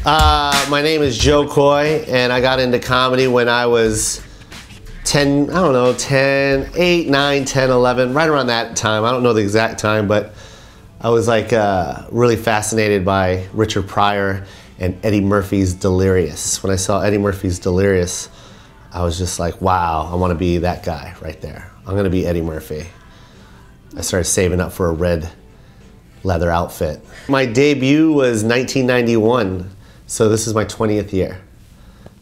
My name is Jo Koy, and I got into comedy when I was 10, I don't know, 10, 8, 9, 10, 11, right around that time. I don't know the exact time, but I was like really fascinated by Richard Pryor and Eddie Murphy's Delirious. When I saw Eddie Murphy's Delirious, I was just like, wow, I want to be that guy right there. I'm going to be Eddie Murphy. I started saving up for a red leather outfit. My debut was 1991, so this is my 20th year.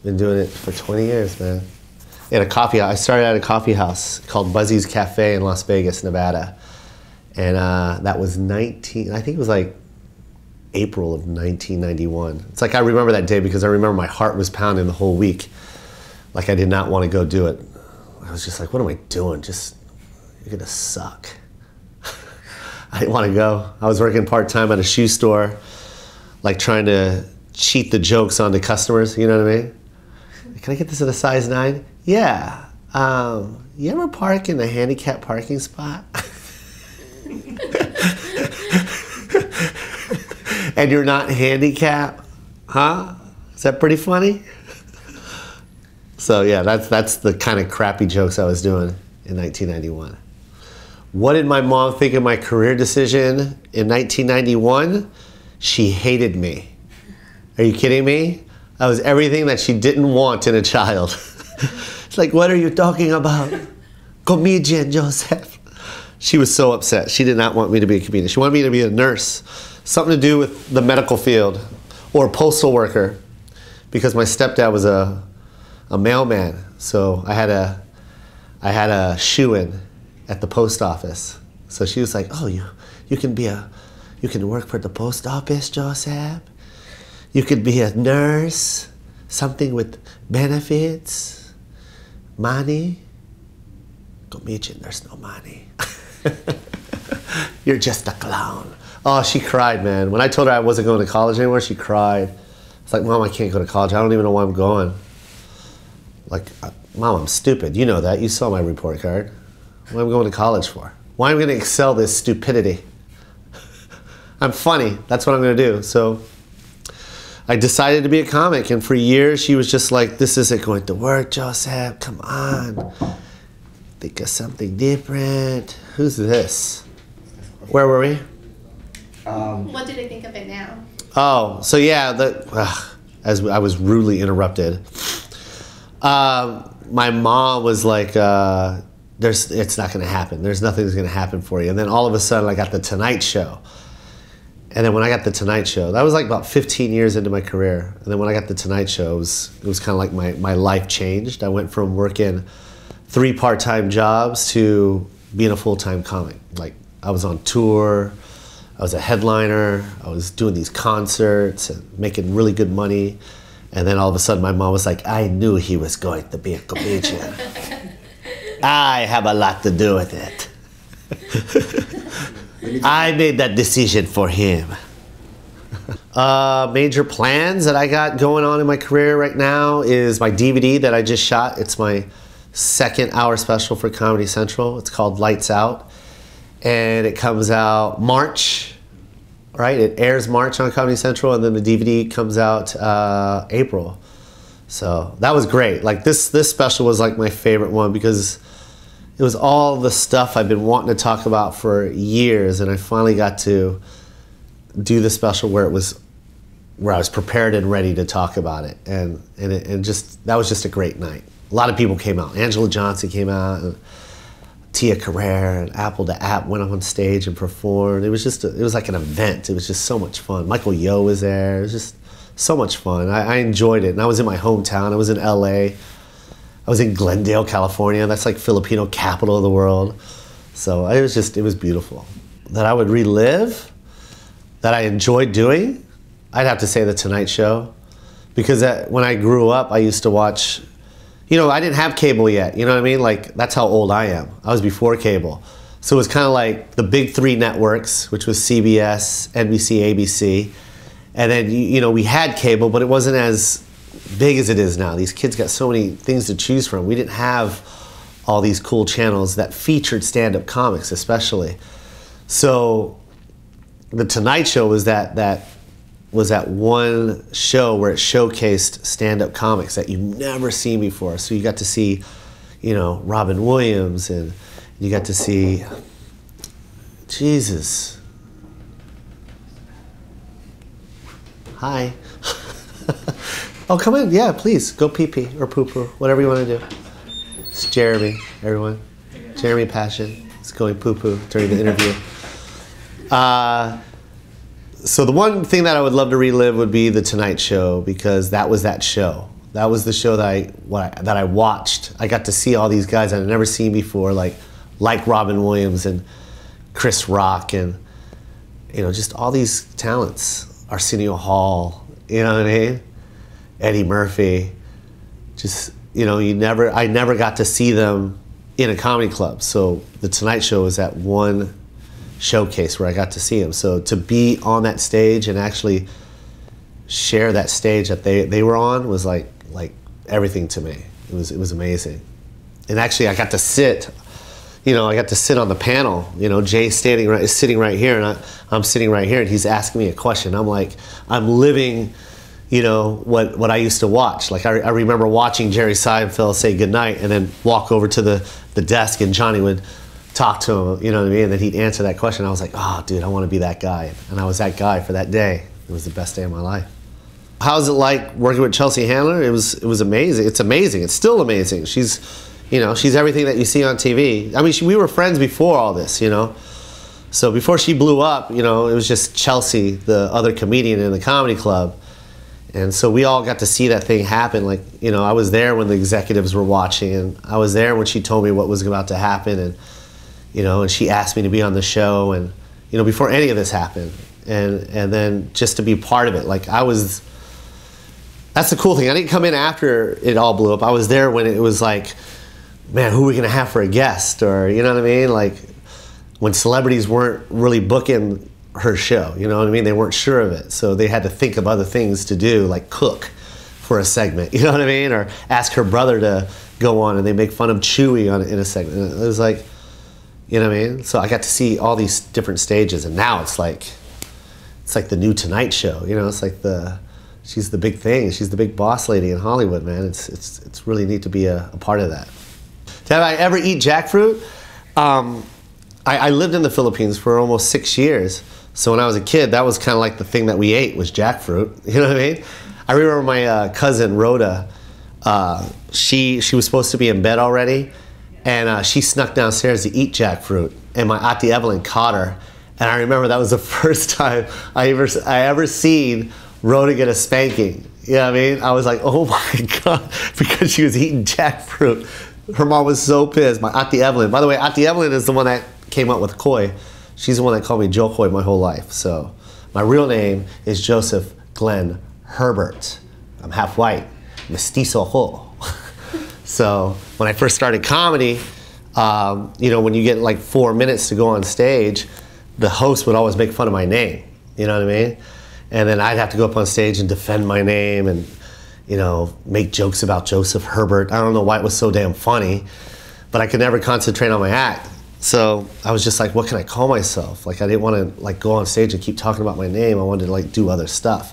Been doing it for 20 years, man. At a coffee house. I started at a coffee house called Buzzy's Cafe in Las Vegas, Nevada. And that was I think it was like April of 1991. It's like I remember that day because I remember my heart was pounding the whole week. Like I did not want to go do it. I was just like, what am I doing? You're gonna suck. I didn't want to go. I was working part-time at a shoe store, like trying to cheat the jokes onto customers, you know what I mean? Can I get this in a size 9? Yeah. You ever park in a handicapped parking spot? And you're not handicapped? Huh? Is that pretty funny? So yeah, that's the kind of crappy jokes I was doing in 1991. What did my mom think of my career decision in 1991? She hated me. Are you kidding me? I was everything that she didn't want in a child. It's like, what are you talking about? Comedian, Joseph. She was so upset. She did not want me to be a comedian. She wanted me to be a nurse. Something to do with the medical field or a postal worker, because my stepdad was a mailman. So I had a shoe-in at the post office. So she was like, oh, you can work for the post office, Joseph? You could be a nurse, something with benefits, money. Comedian, there's no money. You're just a clown. Oh, she cried, man. When I told her I wasn't going to college anymore, she cried. It's like, Mom, I can't go to college. I don't even know why I'm going. Like, Mom, I'm stupid. You know that. You saw my report card. What am I going to college for? Why am I going to excel this stupidity? I'm funny. That's what I'm going to do. So I decided to be a comic, and for years she was just like, this isn't going to work, Joseph. Come on. Think of something different. Who's this? Where were we? What do they think of it now? Oh, so yeah, as I was rudely interrupted. My mom was like, it's not going to happen. There's nothing that's going to happen for you. And then all of a sudden I got the Tonight Show. And then when I got the Tonight Show, that was like about 15 years into my career. And then when I got the Tonight Show, it was kind of like my life changed. I went from working 3 part-time jobs to being a full-time comic. Like I was on tour, I was a headliner, I was doing these concerts and making really good money. And then all of a sudden my mom was like, I knew he was going to be a comedian. I have a lot to do with it. I made that decision for him. Major plans that I got going on in my career right now is my DVD that I just shot. It's my 2nd hour special for Comedy Central. It's called Lights Out. And it comes out March, right? It airs March on Comedy Central, and then the DVD comes out April. So that was great. Like this special was like my favorite one because it was all the stuff I've been wanting to talk about for years, and I finally got to do the special where I was prepared and ready to talk about it, and that was just a great night. A lot of people came out. Angela Johnson came out, and Tia Carrere, and Apple to App went up on stage and performed. It was like an event. It was just so much fun. Michael Yo was there. It was just so much fun. I enjoyed it, and I was in my hometown. I was in LA. I was in Glendale, California. That's like Filipino capital of the world. So it was beautiful. That I would relive, that I enjoyed doing, I'd have to say The Tonight Show. Because when I grew up, I used to watch, I didn't have cable yet, you know what I mean? Like, that's how old I am. I was before cable. So it was kind of like the big 3 networks, which was CBS, NBC, ABC. And then, we had cable, but it wasn't as big as it is now. These kids got so many things to choose from. We didn't have all these cool channels that featured stand-up comics, especially. So The Tonight Show was that was at one show where it showcased stand-up comics that you've never seen before. So you got to see, you know, Robin Williams, and you got to see, Jesus. Hi. Oh, come in. Yeah, please. Go pee-pee or poo-poo, whatever you want to do. It's Jeremy, everyone. Jeremy Passion. It's going poo-poo during the interview. So the one thing that I would love to relive would be The Tonight Show, because that was that show. That was the show that I watched. I got to see all these guys I'd never seen before, like Robin Williams and Chris Rock, and you know, just all these talents. Arsenio Hall, you know what I mean? Eddie Murphy. Just, you know, I never got to see them in a comedy club. So The Tonight Show was that one showcase where I got to see them. So to be on that stage and actually share that stage that they were on was like everything to me. It was amazing. And actually I got to sit, you know, I got to sit on the panel. You know, Jay's sitting right here, and I'm sitting right here, and he's asking me a question. I'm like, I'm living, you know, what I used to watch. Like I remember watching Jerry Seinfeld say goodnight and then walk over to the desk, and Johnny would talk to him, you know what I mean? And then he'd answer that question. I was like, oh, dude, I want to be that guy. And I was that guy for that day. It was the best day of my life. How's it like working with Chelsea Handler? It was amazing. It's amazing. It's still amazing. She's, you know, she's everything that you see on TV. I mean, we were friends before all this, you know? So before she blew up, you know, it was just Chelsea, the other comedian in the comedy club. And so we all got to see that thing happen. Like, you know, I was there when the executives were watching, and I was there when she told me what was about to happen, and you know, and she asked me to be on the show, and you know, before any of this happened, and then just to be part of it, like that's the cool thing. I didn't come in after it all blew up. I was there when it was like, man, who are we gonna have for a guest, or you know what I mean? Like when celebrities weren't really booking her show, you know what I mean? They weren't sure of it, so they had to think of other things to do, like cook for a segment, you know what I mean? Or ask her brother to go on, and they make fun of Chewy in a segment. And it was like, you know what I mean? So I got to see all these different stages, and now it's like the new Tonight Show. You know, it's like she's the big thing. She's the big boss lady in Hollywood, man. It's really neat to be a part of that. Did I ever eat jackfruit? I lived in the Philippines for almost 6 years. So when I was a kid, that was kind of like the thing that we ate was jackfruit. You know what I mean? I remember my cousin Rhoda. She was supposed to be in bed already. And she snuck downstairs to eat jackfruit, and my auntie Evelyn caught her. And I remember that was the first time I ever seen Rhoda get a spanking. You know what I mean? I was like, oh my God, because she was eating jackfruit. Her mom was so pissed. My auntie Evelyn. By the way, auntie Evelyn is the one that came up with Koy. She's the one that called me Jo Koy my whole life. So my real name is Joseph Glenn Herbert. I'm half white, mestizo ho. So when I first started comedy, you know, when you get like 4 minutes to go on stage, the host would always make fun of my name. You know what I mean? And then I'd have to go up on stage and defend my name and, you know, make jokes about Joseph Herbert. I don't know why it was so damn funny, but I could never concentrate on my act. So I was just like, what can I call myself? Like I didn't want to like go on stage and keep talking about my name. I wanted to like do other stuff.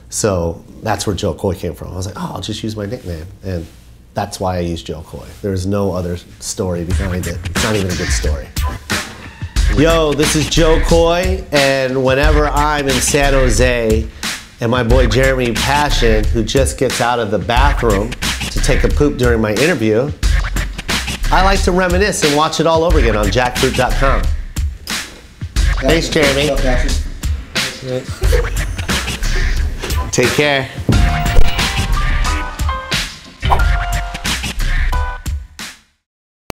So that's where Jo Koy came from. I was like, oh, I'll just use my nickname. And that's why I use Jo Koy. There's no other story behind it. It's not even a good story. Yo, this is Jo Koy, and whenever I'm in San Jose, and my boy Jeremy Passion, who just gets out of the bathroom to take a poop during my interview, I like to reminisce and watch it all over again on jackfroot.com. Thanks, Jeremy. Take care.